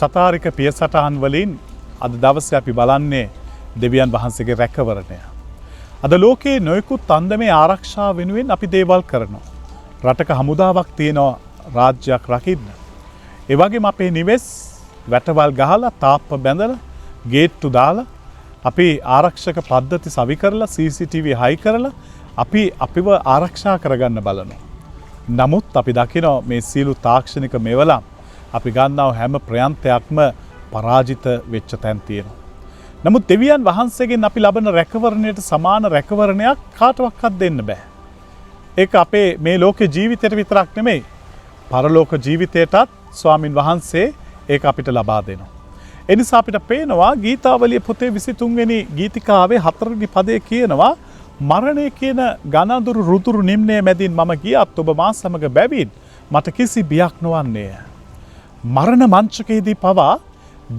චතාරික පියසටහන් වලින් අද දවසේ අපි බලන්නේ දෙවියන් වහන්සේගේ රැකවරණය. අද ලෝකයේ නොයෙකුත් අන්දමේ ආරක්ෂාව වෙනුවෙන් අපි දේවල් කරනවා. රටක හමුදාවක් තියෙනවා රාජ්‍යයක් රකින්න. ඒ වගේම අපේ නිවෙස් වැටවල් ගහලා තාප්ප බැඳලා ගේට්ටු දාලා අපි ආරක්ෂක පද්ධති සවි කරලා CCTV හයි කරලා අපි අපිව ආරක්ෂා කරගන්න බලනවා. නමුත් අපි දකිනවා මේ සියලු තාක්ෂණික මෙවලම් අපි ගන්නව හැම ප්‍රයන්තයක්ම පරාජිත වෙච්ච තැන් තියෙනවා. නමුත් දෙවියන් වහන්සේගෙන් අපි ලබන රැකවරණයට සමාන රැකවරණයක් කාටවත් දෙන්න බෑ. ඒක අපේ මේ ලෝක ජීවිතයට විතරක් නෙමෙයි පරලෝක ජීවිතයටත් ස්වාමින් වහන්සේ ඒක අපිට ලබා දෙනවා. ඒ නිසා අපිට පේනවා ගීතාවලිය පොතේ 23 වෙනි ගීතිකාවේ 4 වෙනි පදයේ කියනවා මරණය කියන ගනඳුරු රුදුරු නිම්නයේ මැදින් මම ගියත් ඔබ මා සමග බැවින් මට කිසි බියක් නොවන්නේය. මරණ මංචකයේදී පවා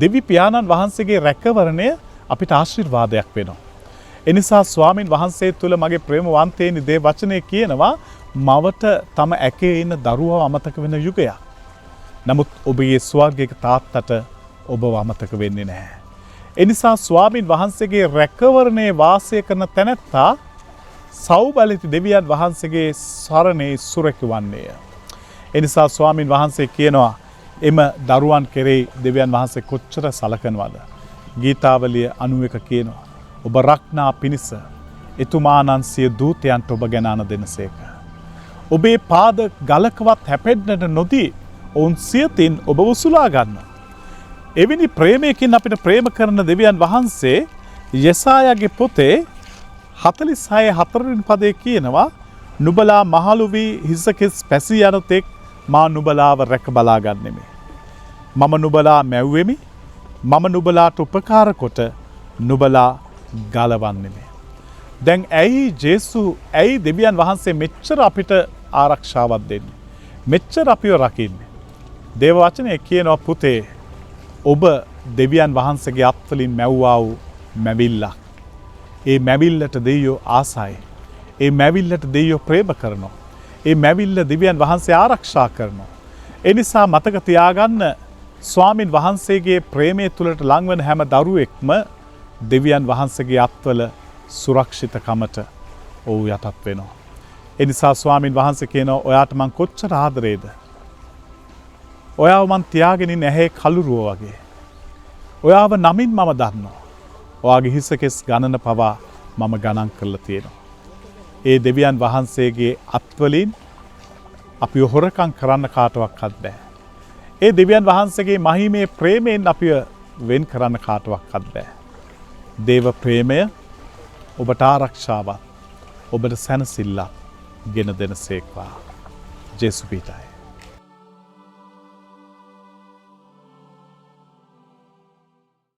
දෙවි පියාණන් වහන්සේගේ රැකවරණය අපිට ආශිර්වාදයක් වෙනවා. ඒ නිසා ස්වාමින් වහන්සේ තුළ මගේ ප්‍රේමවන්තයනි දේ වචනේ කියනවා මවට තම ඇකේ ඉන්න දරුවව අමතක වෙන යුගයක්. නමුත් ඔබගේ ස්වර්ගික තාත්තට ඔබව අමතක වෙන්නේ නැහැ. ඒ නිසා ස්වාමින් වහන්සේගේ රැකවරණේ වාසය කරන තැනැත්තා සෞබලිත දෙවියන් වහන්සේගේ සරණේ සුරැකි වන්නේය. ඒ නිසා ස්වාමින් වහන්සේ කියනවා එම දරුවන් කෙරෙහි දෙවියන් වහන්සේ කොච්චර සලකනවද? ගීතාවලිය 91 කියනවා ඔබ රක්නා පිණිස එතුමාණන් සිය දූතයන්ට ඔබ ගැන අන දෙනසේක. ඔබේ පාද ගලකවත් හැපෙන්නට නොදී ඔවුන් සියතින් ඔබ උසුලා ගන්නවා. එවැනි ප්‍රේමයකින් අපිට ප්‍රේම කරන දෙවියන් වහන්සේ යෙසායාගේ පොතේ 46:4 වෙනි පදයේ කියනවා නුඹලා මහලු වී හිසකෙස් පැසී යන තෙක් මා නුඹලාව රැක බලා ගන්නෙමි. මම නුඹලා මැව්වෙමි. මම නුඹලාට උපකාර කොට නුඹලා ගලවන්නෙමි. දැන් ඇයි දෙවියන් වහන්සේ මෙච්චර අපිට ආරක්ෂාවක් දෙන්නේ? මෙච්චර අපිව රකින්නේ? දේව වචනේ කියනවා පුතේ ඔබ දෙවියන් වහන්සේගේ අත්වලින් මැව්වා වූ මැවිල්ලක්. ඒ මැවිල්ලට දෙවියෝ ආසයි. ඒ මැවිල්ලට දෙවියෝ ප්‍රේම කරනවා. ඒ මැවිල්ල දෙවියන් වහන්සේ ආරක්ෂා කරනවා. ඒ නිසා මතක තියාගන්න ස්වාමින් වහන්සේගේ ප්‍රේමය තුළට ලංවන හැම දරුවෙක්ම දෙවියන් වහන්සේගේ අත්වල සුරක්ෂිතකමට ඔහු යටත් වෙනවා. ඒ නිසා ස්වාමින් වහන්සේ කියනවා ඔයාට මං කොච්චර ආදරේද? ඔයාව මං තියාගෙන ඉන්නේ ඇහි කළුරුව වගේ. ඔයාව නමින් මම දන්නවා. ඔයාගේ හිසකෙස් ගණන පවා මම ගණන් කරලා තියෙනවා. ඒ දෙවියන් වහන්සේගේ අත්වලින් අපිව හොරකම් කරන්න කාටවත් බෑ. ඒ දෙවියන් වහන්සේගේ මහිමේ ප්‍රේමයෙන් අපිව වෙන් කරන්න කාටවත් බෑ. දේව ප්‍රේමය ඔබට ආරක්ෂාවක් ඔබට සැනසෙල්ලක් ගෙන දෙනසේක්වා. ජේසුස් පිටයි.